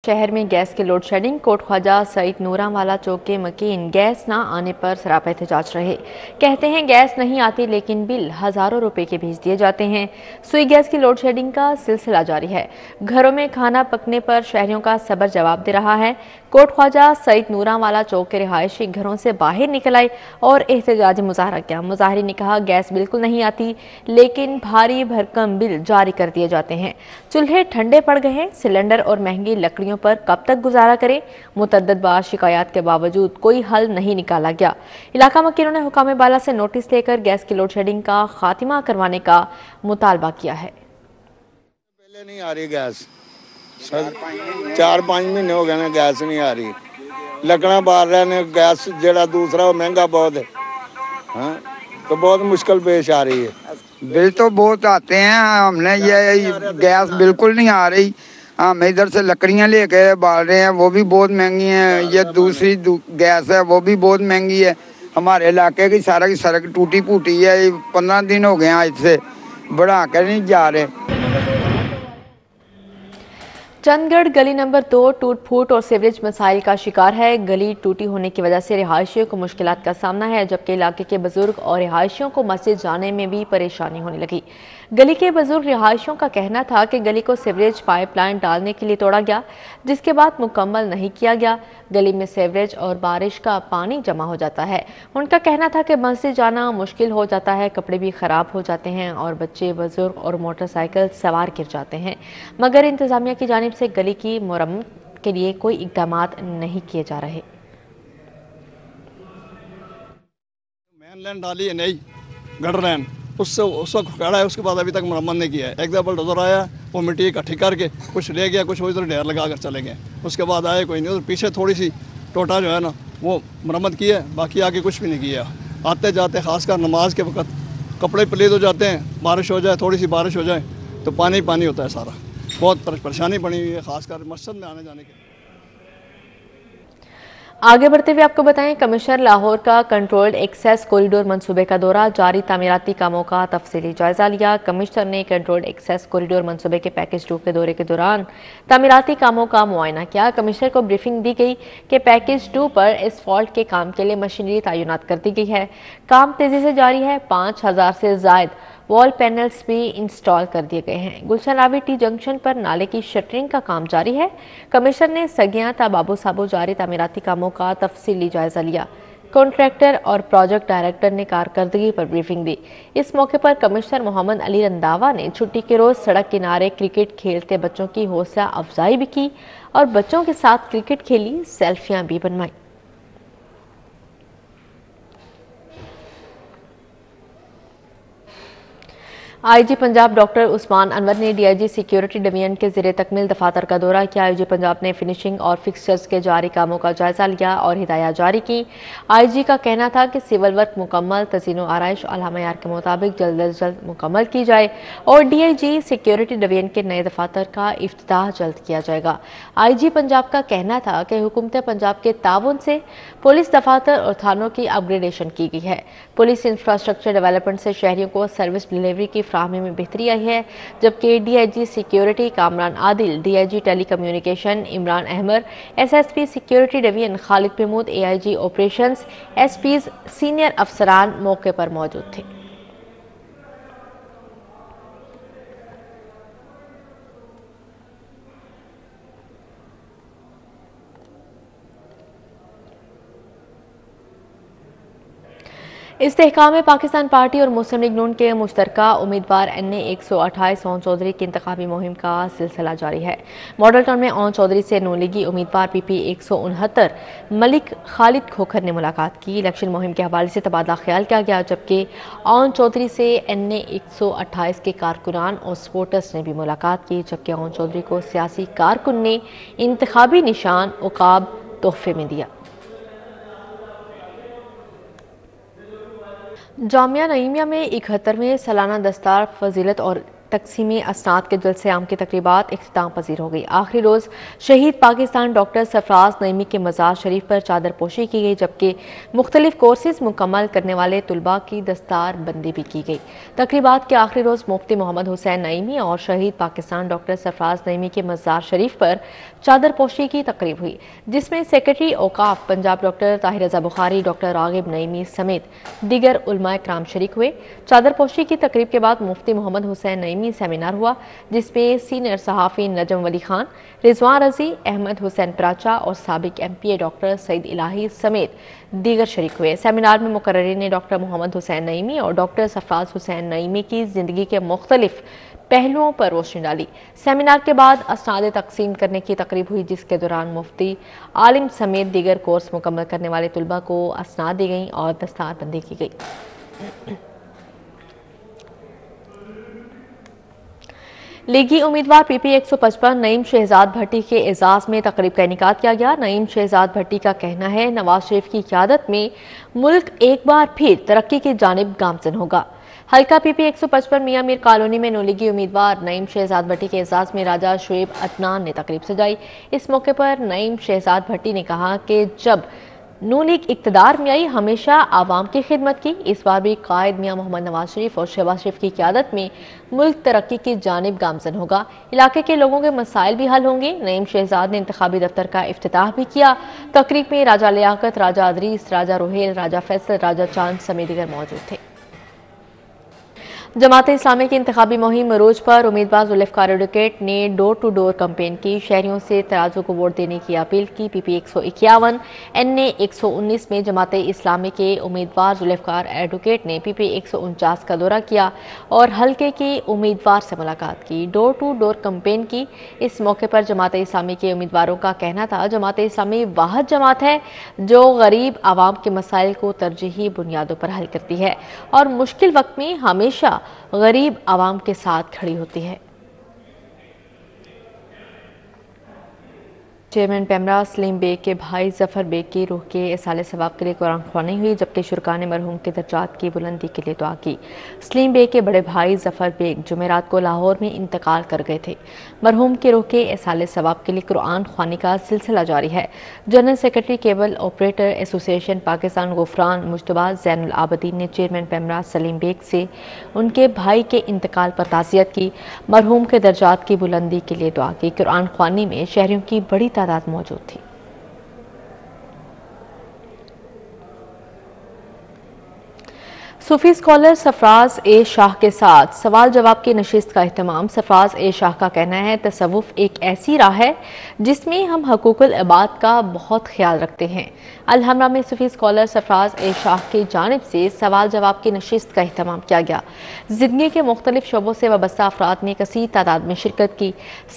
शहर में गैस की लोड शेडिंग। कोट ख्वाजा सईद नूरा वाला चौक के मकीन गैस ना आने पर सरापा एहतजाज रहे। कहते हैं गैस नहीं आती लेकिन बिल हजारों रुपए के भेज दिए जाते हैं। सुई गैस की लोड शेडिंग का सिलसिला जारी है। घरों में खाना पकने पर शहरियों का सब्र जवाब दे रहा है। कोट ख्वाजा सईद नूरा वाला चौक के रिहायशी घरों से बाहर निकल आए और एहतजाजी मुजाहरा किया। मुजाहिरीन ने कहा गैस बिल्कुल नहीं आती लेकिन भारी भरकम बिल जारी कर दिए जाते हैं। चूल्हे ठंडे पड़ गए हैं। सिलेंडर और महंगी लकड़ियों पर कब तक गुजारा करें। मुतअद्दिद बार शिकायत के बावजूद कोई हल नहीं निकाला गया। इलाका मकीनों ने हुकाम बाला से नोटिस लेकर गैस की लोड शेडिंग का खात्मा करवाने का मुतालबा किया है। पहले नहीं आ रही गैस, 4-5 महीने हो गए ना गैस नहीं आ रही। लकड़ा बार रहे ने गैस जरा दूसरा महंगा बहुत है। हाँ, तो बहुत मुश्किल पेश आ रही है। बिल तो बहुत आते हैं, हमने ये गैस बिल्कुल नहीं आ रही। हम इधर से लकड़ियाँ लेके बाल रहे हैं, वो भी बहुत महंगी हैं। ये दूसरी गैस है वो भी बहुत महंगी है। हमारे इलाके की सारा की सड़क टूटी फूटी है। 15 दिन हो गए आज से बढ़ा कर नहीं जा रहे। चंदगढ़ गली नंबर 2 टूट फूट और सीवरेज मसाइल का शिकार है। गली टूटी होने की वजह से रिहायशियों को मुश्किलात का सामना है, जबकि इलाके के बुजुर्ग और रिहायशियों को मस्जिद जाने में भी परेशानी होने लगी। गली के बुजुर्ग रिहायशियों का कहना था कि गली को सीवरेज पाइपलाइन डालने के लिए तोड़ा गया, जिसके बाद मुकम्मल नहीं किया गया। गली में सीवरेज और बारिश का पानी जमा हो जाता है। उनका कहना था कि मस्जिद जाना मुश्किल हो जाता है, कपड़े भी खराब हो जाते हैं और बच्चे, बुजुर्ग और मोटरसाइकिल सवार गिर जाते हैं। मगर इंतजामिया की जानिब से गली की मुरम्मत के लिए कोई इक़दामात नहीं किए जा रहे। मेन लाइन डाली है नहीं, गटर लाइन उससे उस वक्त खड़ा है, उसके बाद अभी तक मरम्मत नहीं किया है। एक दफा बुलडोजर आया, वो मिट्टी इकट्ठी करके कुछ ले गया, कुछ उधर ढेर लगा कर चले गए। उसके बाद आए कोई नहीं, उधर पीछे थोड़ी सी टोटा जो है ना वो मरम्मत की है, बाकी आगे कुछ भी नहीं किया। आते जाते खासकर नमाज के वक्त कपड़े पलीद हो जाते हैं, बारिश हो जाए, थोड़ी सी बारिश हो जाए तो पानी पानी होता है सारा। बहुत परेशानी बनी हुई है खासकर मस्जिद में आने जाने के। आगे बढ़ते हुए आपको बताएं, कमिश्नर लाहौर का कंट्रोल्ड एक्सेस कॉरिडोर मंसूबे का दौरा। जारी तामीराती कामों का तफसीली जायजा लिया। कमिश्नर ने कंट्रोल्ड एक्सेस कॉरिडोर मंसूबे के पैकेज 2 के दौरे के दौरान तामीराती कामों का मुआयना किया। कमिश्नर को ब्रीफिंग दी गई कि पैकेज 2 पर एसफॉल्ट के काम के लिए मशीनरी तैनात कर दी गई है। काम तेजी से जारी है। 5000 से जायद वॉल पैनल्स भी इंस्टॉल कर दिए गए हैं। गुलशन रावी टी जंक्शन पर नाले की शटरिंग का काम जारी है। कमिश्नर ने सगियां ता बाबू साबू जारी तामीराती कामों का तफसीली जायजा लिया। कॉन्ट्रैक्टर और प्रोजेक्ट डायरेक्टर ने कारकर्दगी पर ब्रीफिंग दी। इस मौके पर कमिश्नर मोहम्मद अली रंधावा ने छुट्टी के रोज सड़क किनारे क्रिकेट खेलते बच्चों की हौसला अफजाई भी की और बच्चों के साथ क्रिकेट खेली, सेल्फियां भी बनवाई। आईजी पंजाब डॉक्टर उस्मान अनवर ने डीआईजी सिक्योरिटी डिवीजन के ज़रिए तकमील दफातर का दौरा किया। आईजी पंजाब ने फिनिशिंग और फिक्सचर्स के जारी कामों का जायजा लिया और हिदायत जारी की। आईजी का कहना था कि सिविल वर्क मुकम्मल तज़ीनो आराइश आला मयार के मुताबिक जल्द अज जल्द मुकम्मल की जाए और डीआईजी सिक्योरिटी डिवीजन के नए दफातर का इफ्तिताह जल्द किया जाएगा। आईजी पंजाब का कहना था कि हुकूमत पंजाब के ताउन से पुलिस दफातर और थानों की अपग्रेडेशन की गई है। पुलिस इंफ्रास्ट्रक्चर डेवलपमेंट से शहरियों को सर्विस डिलीवरी की फ्राहमी में बेहतरी आई है, जबकि DIG security Kamran Adil, DIG telecommunication Imran Ahmed, SSP security division Khalid Mahmood, AIG operations, SPs, senior अफसरान मौके पर मौजूद थे। इस्तेहकाम में पाकिस्तान पार्टी और मुस्लिम लीग नून के मुश्तरका उम्मीदवार एनए 128 ओन चौधरी की इंतखाबी मुहिम का सिलसिला जारी है। मॉडल टाउन में ओन चौधरी से नून लीगी उम्मीदवार पीपी 169 मलिक खालिद खोखर ने मुलाकात की। इलेक्शन मुहिम के हवाले से तबादला ख्याल किया गया, जबकि ओन चौधरी से एनए 128 के कारकुनान और सपोर्टर्स ने भी मुलाकात की, जबकि ओन चौधरी को सियासी कारकुन ने इंतखाबी निशान उकाब तोहफे में दिया। जामिया नईमिया में 71वें सालाना दस्तार फजीलत और تقسیم اسناد کے جلسے عام کی تقریبات اختتام پذیر ہو گئی۔ آخری روز شہید پاکستان ڈاکٹر سرفراز نعیمی کے مزار شریف پر چادر پوشی کی گئی، جبکہ مختلف کورسز مکمل کرنے والے طلباء کی دستار بندی بھی کی گئی۔ تقریبات کے آخری روز مفتی محمد حسین نعیمی اور شہید پاکستان ڈاکٹر سرفراز نعیمی کے مزار شریف پر چادر پوشی کی تقریب ہوئی، جس میں سیکرٹری اوقاف پنجاب ڈاکٹر طاہر رضا بخاری، ڈاکٹر راغب نعیمی سمیت دیگر علماء کرام شریک ہوئے۔ چادر پوشی کی تقریب کے بعد مفتی محمد حسین نعیمی سیمینار ہوا، جس میں سینئر صحافی نجم ولی خان، رضوان رضی، احمد حسین پراچا اور سابق ایم پی اے ڈاکٹر سعید الہی سمیت دیگر شریک ہوئے۔ سیمینار میں مقررین نے ڈاکٹر محمد حسین نعیمی اور ڈاکٹر سرفراز حسین نعیمی کی زندگی کے مختلف پہلوؤں پر روشنی ڈالی۔ سیمینار کے بعد اسناد تقسیم کرنے کی تقریب ہوئی، جس کے دوران مفتی عالم سمیت دیگر کورس مکمل کرنے والے طلباء کو اسناد دی گئیں اور دستار بندی کی گئی۔ لیگی امیدوار پی پی 155 نعیم شہزاد بھٹی کے اعزاز میں تقریب کا انعقاد کیا گیا۔ نعیم شہزاد بھٹی کا کہنا ہے نواز شریف کی قیادت میں ملک ایک بار پھر ترقی کی جانب گامزن ہوگا۔ حلقہ پی پی 155 میاں میر کالونی میں نولیگی امیدوار نعیم شہزاد بھٹی کے اعزاز میں راجہ شعیب عدنان نے تقریب سجائی۔ اس موقع پر نعیم شہزاد بھٹی نے کہا کہ جب نون لیگ اقتدار میں آئی ہمیشہ عوام کی خدمت کی، اس بار بھی قائد میاں محمد نواز شریف اور شہباز شریف کی قیادت میں ملک ترقی کی جانب گامزن ہوگا، علاقے کے لوگوں کے مسائل بھی حل ہوں گے۔ نعیم شہزاد نے انتخابی دفتر کا افتتاح بھی کیا۔ تقریب میں راجہ لیاقت، راجہ ادریس، راجہ روہیل، راجہ فیصل، راجہ چاند سمیت دیگر موجود تھے۔ جماعت اسلامی کی انتخابی مہم عروج پر امیدوار ذوالفقار ایڈوکیٹ نے ڈور ٹو ڈور کمپین کی، شہریوں سے ترازو کو ووٹ دینے کی اپیل کی۔ پی پی 151 این اے 119 میں جماعت اسلامی کے امیدوار ذوالفقار ایڈوکیٹ نے پی پی 149 کا دورہ کیا اور حلقے کے امیدوار سے ملاقات کی، ڈور ٹو ڈور کمپین کی۔ اس موقع پر جماعت اسلامی کے امیدواروں کا کہنا تھا جماعت اسلامی واحد جماعت ہے جو غریب عوام کے مسائل کو ترجیحی بنیادوں پر حل کرتی ہے اور مشکل وقت میں ہمیشہ غریب عوام کے ساتھ کھڑی ہوتی ہے۔ چیئرمین پیمرا سلیم بیگ کے بھائی ظفر بیگ کی روح کے ایصال ثواب کے لیے قرآن خوانی ہوئی، جبکہ شرکاء نے مرحوم کے درجات کی بلندی کے لیے دعا کی۔ سلیم بیگ کے بڑے بھائی ظفر بیگ جمعرات کو لاہور میں انتقال کر گئے تھے۔ مرحوم کے روح کے ایصال ثواب کے لیے قرآن خوانی کا سلسلہ جاری ہے۔ جنرل سیکرٹری کیبل آپریٹر ایسوسی ایشن پاکستان غفران مجتبیٰ زین العابدین نے چیئرمین پیمرا سلیم بیگ سے ان کے بھائی کے انتقال پر تعزیت کی، مرحوم کے درجات کی بلندی کے لیے دعا کی۔ قرآن خوانی میں شہریوں کی بڑی تعداد موجود تھی۔ صوفی اسکالر سرفراز اے شاہ کے ساتھ سوال جواب کی نشست کا اہتمام۔ سرفراز اے شاہ کا کہنا ہے تصوف ایک ایسی راہ ہے جس میں ہم حقوق العباد کا بہت خیال رکھتے ہیں۔ الحمرہ میں صوفی اسکالر سرفراز اے شاہ کی جانب سے سوال جواب کی نشست کا اہتمام کیا گیا۔ زندگی کے مختلف شعبوں سے وابستہ افراد نے کثیر تعداد میں شرکت کی۔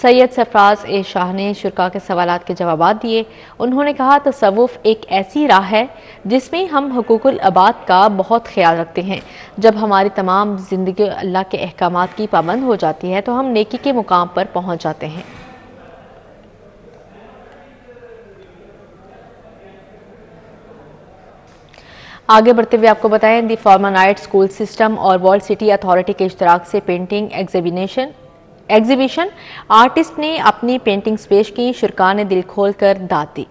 سید سرفراز اے شاہ نے شرکاء کے سوالات کے جوابات دیے۔ انہوں نے کہا تصوف ایک ایسی راہ ہے جس میں ہم حقوق العباد کا بہت خیال رکھتے ہیں۔ جب ہماری تمام زندگی اللہ کے احکامات کی پابند ہو جاتی ہے تو ہم نیکی کے مقام پر پہنچ جاتے ہیں۔ آگے بڑھتے ہوئے آپ کو بتائیں دی فارما نائٹ اسکول سسٹم اور ورلڈ سٹی اتھارٹی کے اشتراک سے پینٹنگ ایگزیبیشن آرٹسٹ نے اپنی پینٹنگز پیش کی، شرکاء نے دل کھول کر داد دی۔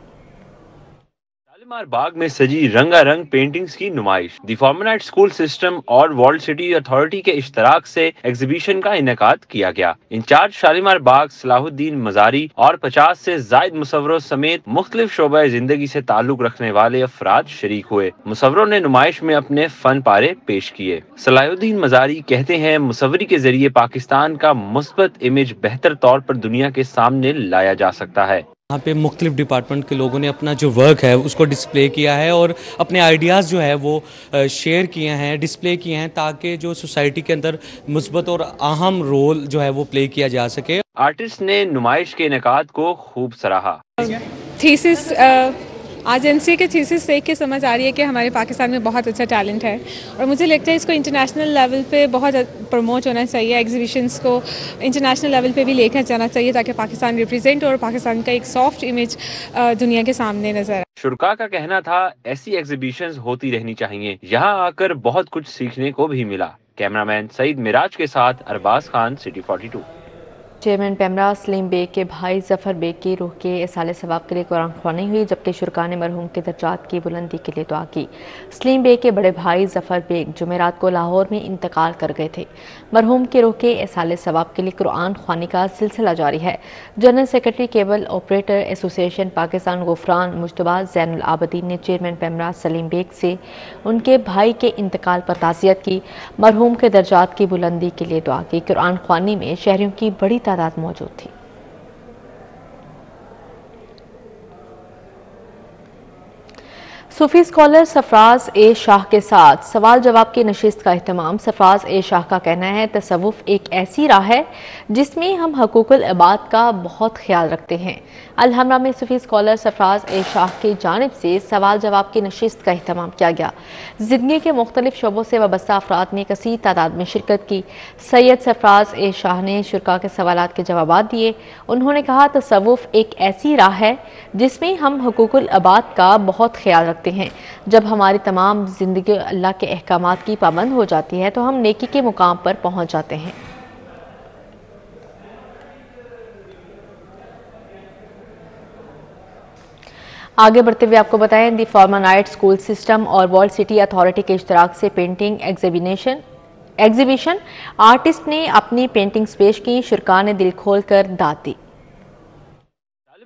شالیمار باغ میں سجی رنگا رنگ پینٹنگز کی نمائش۔ دی فارما نائٹ اسکول سسٹم اور ورلڈ سٹی اتھارٹی کے اشتراک سے ایگزیبیشن کا انعقاد کیا گیا۔ انچارج شالیمار باغ صلاح الدین مزاری اور 50 سے زائد مصوروں سمیت مختلف شعبہ زندگی سے تعلق رکھنے والے افراد شریک ہوئے۔ مصوروں نے نمائش میں اپنے فن پارے پیش کیے۔ صلاح الدین مزاری کہتے ہیں مصوری کے ذریعے پاکستان کا مثبت امیج بہتر طور پر دنیا کے سامنے لایا جا سکتا ہے۔ یہاں پہ مختلف ڈپارٹمنٹ کے لوگوں نے اپنا جو ورک ہے اس کو ڈسپلے کیا ہے اور اپنے آئیڈیاز جو ہے وہ شیئر کیے ہیں، ڈسپلے کیے ہیں تاکہ جو سوسائٹی کے اندر مثبت اور اہم رول جو ہے وہ پلے کیا جا سکے۔ آرٹسٹ نے نمائش کے انعقاد کو خوب سراہا۔ تھیسس آج این سی کے تھیسس دیکھ کے سمجھ آ رہی ہے کہ ہمارے پاکستان میں بہت اچھا ٹیلنٹ ہے اور مجھے لگتا ہے اس کو انٹرنیشنل لیول پہ بہت پروموٹ ہونا چاہیے، ایگزیبیشنس کو انٹرنیشنل لیول پہ بھی لے کر جانا چاہیے تاکہ پاکستان ریپرزینٹ اور پاکستان کا ایک سافٹ امیج دنیا کے سامنے نظر آئے۔ شرکاء کا کہنا تھا ایسی ایگزیبیشنز ہوتی رہنی چاہیے، یہاں آ کر بہت کچھ سیکھنے کو بھی ملا۔ कैमरामैन सईद मिराज के साथ अरबाज खान, सिटी 42। चेयरमैन पैमरा सलीम बेग के भाई जफर बेग की रूह के इसाले सवाब के लिए कुरान ख्वानी हुई, जबकि शुरका ने मरहूम के दर्जात की बुलंदी के लिए दुआ की। सलीम बेग के बड़े भाई जफर बेग जुमेरात को लाहौर में इंतकाल कर गए थे। मरहूम के रूह के इसाले सवाब के लिए कुरान ख्वानी का सिलसिला जारी है। General secretary cable operator association Pakistan Gufran Mushtaba Zainul Abedin ने चेयरमैन पैमरा सलीम बेग से उनके भाई के इंतकाल पर ताज़ियत की, मरहूम के दर्जात की बुलंदी के लिए दुआ की। कुरान ख्वानी में शहरियों की बड़ी तादाद मौजूद थी। सूफी स्कॉलर सरफराज ए शाह के साथ सवाल जवाब की नशिस्त का अहतमाम। सरफराज ए शाह का कहना है, तसव्वुफ एक ऐसी राह है जिसमें हम हकूकुल इबाद का बहुत ख्याल रखते हैं। अलहमरा में सूफी स्कॉलर सरफराज ए शाह की जानिब से सवाल जवाब की नशिस्त का अहतमाम किया गया। जिंदगी के मुख्तलिफ शोबों से वाबस्ता अफराद ने कसीर तादाद में शिरकत की। सैयद सरफराज ए शाह ने शुरा के सवालात के जवाब दिए। उन्होंने कहा, तसव्वुफ एक ऐसी राह है जिसमें हम हकूकुल इबाद का बहुत ख्याल रखते हैं। जब हमारी तमाम जिंदगी अल्लाह के अहकामात की पाबंद हो जाती है तो हम नेकी के मुकाम पर पहुंच जाते हैं। आगे बढ़ते हुए आपको बताएं, दी फॉर्मा नाइट स्कूल सिस्टम और वर्ल्ड सिटी अथॉरिटी के इश्तराक से पेंटिंग एग्जीबिशन आर्टिस्ट ने अपनी पेंटिंग्स पेश की। शुरा ने दिल खोल कर दाद दी।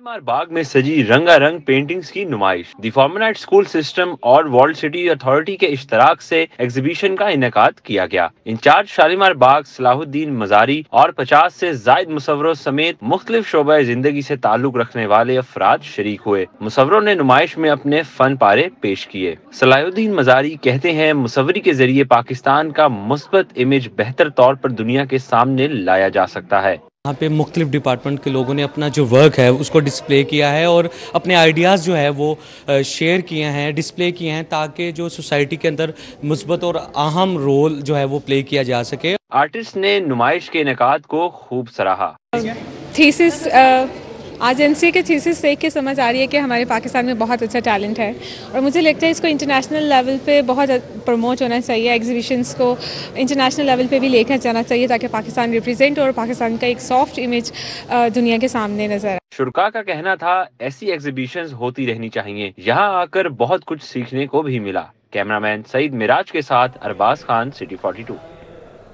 शालीमार बाग में सजी रंगारंग पेंटिंग्स की नुमाइश। दी फॉर्मा नाइट स्कूल सिस्टम और वर्ल्ड सिटी अथॉरिटी के इश्तराक से एग्जीबिशन का इनेकाद किया गया। इंचार्ज शालीमार बाग सलाहुद्दीन मजारी और 50 से जायद मुसव्वरों समेत मुख्तलिफ शोबे जिंदगी से ताल्लुक रखने वाले अफराद शरीक हुए। मुसव्वरों ने नुमाइश में अपने फन पारे पेश किए। सलाहुद्दीन मजारी कहते हैं, मुसव्वरी के जरिए पाकिस्तान का मुस्बत इमेज बेहतर तौर पर दुनिया के सामने लाया जा सकता है। यहाँ पे मुख्तलिफ डिपार्टमेंट के लोगों ने अपना जो वर्क है उसको डिस्प्ले किया है और अपने आइडियाज़ जो है वो शेयर किए हैं, डिस्प्ले किए हैं, ताकि जो सोसाइटी के अंदर मुस्बत और अहम रोल जो है वो प्ले किया जा सके। आर्टिस्ट ने नुमाइश के इनेकाद को खूब सराहा। थीसिस आज एनसीए के थीसिस देख के समझ आ रही है कि हमारे पाकिस्तान में बहुत अच्छा टैलेंट है और मुझे लगता है इसको इंटरनेशनल लेवल पे बहुत प्रमोट होना चाहिए। एग्जीबिशंस को इंटरनेशनल लेवल पे भी लेकर जाना चाहिए ताकि पाकिस्तान रिप्रेजेंट और पाकिस्तान का एक सॉफ्ट इमेज दुनिया के सामने नजर आए। शुरा का कहना था, ऐसी एग्जीबिशंस होती रहनी चाहिए। यहाँ आकर बहुत कुछ सीखने को भी मिला। कैमरामैन सईद मिराज के साथ अरबाज खान, सिटी 42।